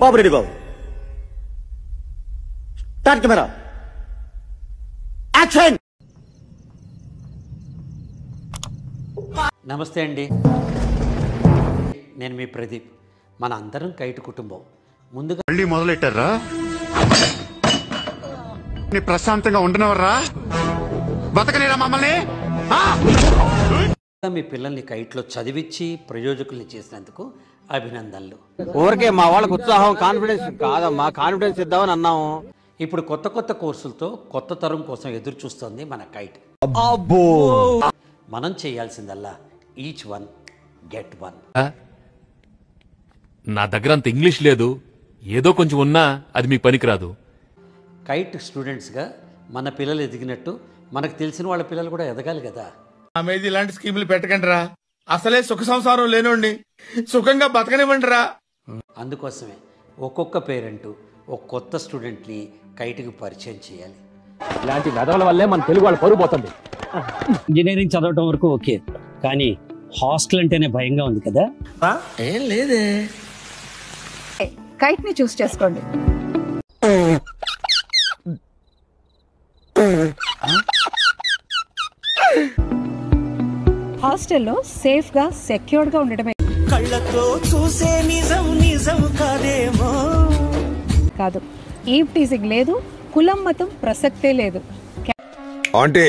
బాబు ready బాబు. Start camera action. నమస్తే అండి, నేను మీ ప్రదీప్. మన అందరం కైట్ కుటుంబం. ముందుగా మళ్ళీ మొదలెట్టారా? ప్రశాంతంగా ఉండనవర్రా? బతకలేరా మమ్మల్ని? మీ పిల్లల్ని కైట్లో చదివించి ప్రయోజకుల్ని చేసినందుకు అభినందనలు. ఊరికే మా వాళ్ళకు ఉత్సాహం కాన్ఫిడెన్స్ కాదమ్మా, కాన్ఫిడెన్స్ ఇద్దామని అన్నాము. ఇప్పుడు కొత్త కొత్త కోర్సులతో కొత్త తరం కోసం ఎదురు చూస్తోంది మన కైట్. మనం చేయాల్సిందల్లా ఈచ్ వన్ గెట్ వన్. నా దగ్గర అంత ఇంగ్లీష్ లేదు, ఏదో కొంచెం ఉన్నా అది మీకు పనికిరాదు. కైట్ స్టూడెంట్స్గా మన పిల్లలు ఎదిగినట్టు మనకు తెలిసిన వాళ్ళ పిల్లలు కూడా ఎదగాలి కదా. ఆమెది ఇలాంటి స్కీములు పెట్టకండి రా. అసలే సుఖ సంసారం లేనోండి, సుఖంగా బతకనివ్వండి రా. అందుకోసమే ఒక్కొక్క పేరెంట్ ఒక కొత్త స్టూడెంట్ని కైట్కి పరిచయం చేయాలి. ఇలాంటి వెధవల వల్లే మన తెలుగు వాళ్ళు పరుగు పోతుంది. ఇంజనీరింగ్ చదవటం వరకు ఓకే, కానీ హాస్టల్ అంటేనే భయంగా ఉంది కదా. ఏం లేదే. కైట్ ని చూస్ చేసుకోండి. హాస్టల్లో సేఫ్ గా సెక్యూర్డ్ గా ఉండడమే కళ్ళతో చూసే నిజం నిజం కాదేమో కాదు, ఈవ్ టీజింగ్ లేదు, కులం మతం ప్రసక్తే లేదు. అంటే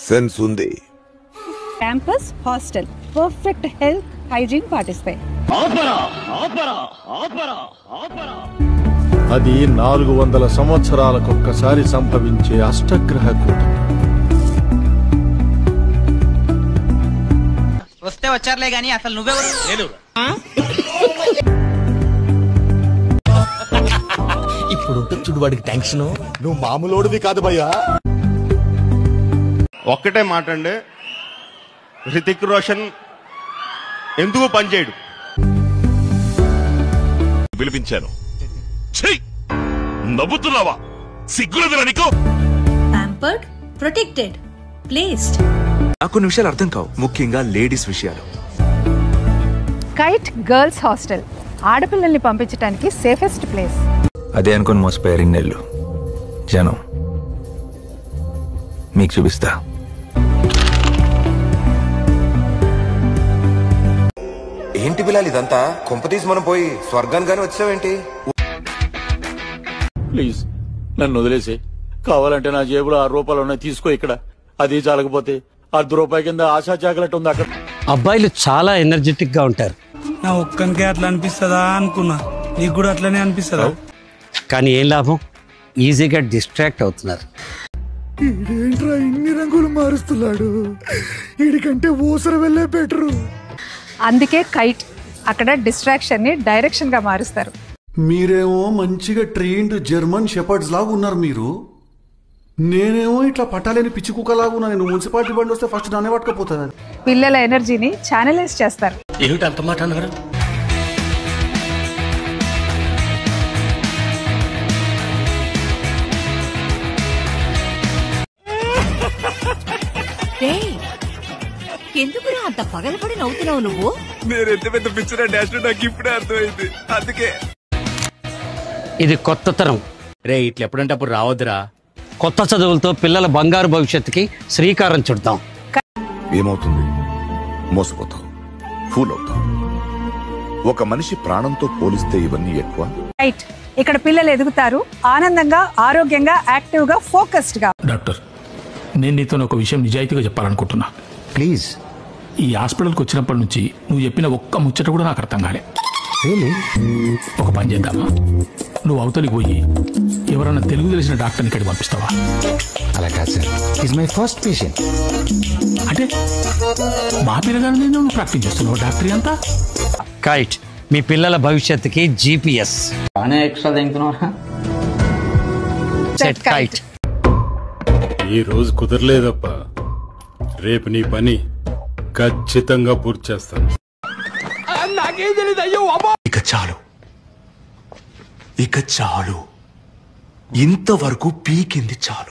సెన్స్ ఉంది. Campus hostel perfect health hygiene పాటిస్తాయి. అది 400 సంవత్సరాలకొక్కసారి సంభవించే అష్టగ్రహ కూటమి. వస్తే వచ్చారులే గాని అసలు నువ్వెవరు? ఇప్పుడు చూడు వాడికి టెన్షన్. నువ్వు మామూలోడివి కాదు భయ్యా. ఒక్కటే మాట అండి, హృతిక్ రోషన్ ఎందుకు పనిచేయడు? పిలిపించాను. నవ్వుతున్నావా? సిగ్గులేదురా నీకు? Pampered, protected, placed. నాకు కొన్ని విషయాలు అర్థం కావు, ముఖ్యంగా లేడీస్ విషయాలు. కైట్ గర్ల్స్ హాస్టల్ ఆడపిల్లల్ని పంపించడానికి సేఫెస్ట్ ప్లేస్. అదే అనుకుని మోసపోయారు ఇన్నేళ్ళు జనం. మీకు చూపిస్తా. ఏంటి పిల్లలు ఇదంతా? కొంపతీసి మనం పోయి స్వర్గానిగానే వచ్చావేంటి? ప్లీజ్ నన్ను వదిలేసి, కావాలంటే నా జేబులో 6 రూపాయలు ఉన్నాయి, తీసుకో. ఇక్కడ అది చాలకపోతే 10 రూపాయల కింద ఆశా చాకలెట్ ఉంది అక్కడ. అబ్బాయిలు చాలా ఎనర్జెటిక్ గా ఉంటారు. నా ఒక్కనికే అట్లా అనిపిస్తుందా అనుకున్నా, నీకు కూడా అట్లనే అనిపిస్తుందా? కానీ ఏం లాభం, ఈజీగా డిస్ట్రాక్ట్ అవుతున్నారు. ఇదేంట్రా ఇన్ని రంగులు మారుస్తున్నాడు? వీడికంటే ఊసర వెళ్ళే బెటరు. అందుకే కైట్ అక్కడ డిస్ట్రాక్షన్ ని డైరెక్షన్ గా మారుస్తారు. మీరేమో మంచిగా ట్రైన్డ్ జర్మన్ షెపర్డ్స్ లాగా ఉన్నారు మీరు. నేనేమో ఇట్లా పట్టాలేని పిచ్చి కుక్కలాగా ఉన్నా. నేను మున్సిపాలిటీ బండి వస్తే ఫస్ట్ నానే పట్టుకపోతాను. పిల్లల ఎనర్జీని ఛానలైజ్ చేస్తారు. ఏమిటి అంత మాట అన్నారు? ఎందుకు అంత పగలపడి నవ్వుతున్నావు నువ్వు? నేను ఎంత పెద్ద పిచ్చర్ డాష్ నాకు ఇప్పుడే అర్థమైంది, అందుకే. ఇది కొత్త తరం. రే ఇట్లా ఎప్పుడంటే అప్పుడు రావద్దురా. కొత్త చదువులతో పిల్లల బంగారు భవిష్యత్తుకి శ్రీకారం చుడతాం. ఏమవుతుంది? మోసపోతావు, ఫూల్ అవుతావు. ఒక మనిషి ప్రాణంతో పోలిస్తే ఇవన్నీ ఎక్కువ. కైట్ ఇక్కడ పిల్లలు ఎదుగుతారు, ఆనందంగా, ఆరోగ్యంగా, యాక్టివ్ గా, ఫోకస్డ్ గా. డాక్టర్, నేను నీతో ఒక విషయం నిజాయితీగా చెప్పాలనుకుంటున్నా. ప్లీజ్. ఈ హాస్పిటల్కి వచ్చినప్పటి నుంచి నువ్వు చెప్పిన ఒక్క ముచ్చట కూడా నాకు అర్థం కాలే. ఒక పని చేద్దామా, నువ్వు అవతలికి పోయి ఎవరన్నా తెలుగు తెలిసిన డాక్టర్ని ఇక్కడికి పంపిస్తావా? అలా కాదు sir, is my first patient. అంటే మా పిల్లగాని మీద నువ్వు ప్రాక్టీస్ చేస్తున్నావు డాక్టరీ అంతా? కైట్ మీ పిల్లల భవిష్యత్తుకి GPS. ఎక్స్ట్రా తింటున్నావా? Set kite. ఈ రోజు కుదరలేదప్ప, రేపు నీ పని ఖచ్చితంగా పూర్తి చేస్తాను. ఇక చాలు, ఇక చాలు, ఇంతవరకు పీకింది చాలు.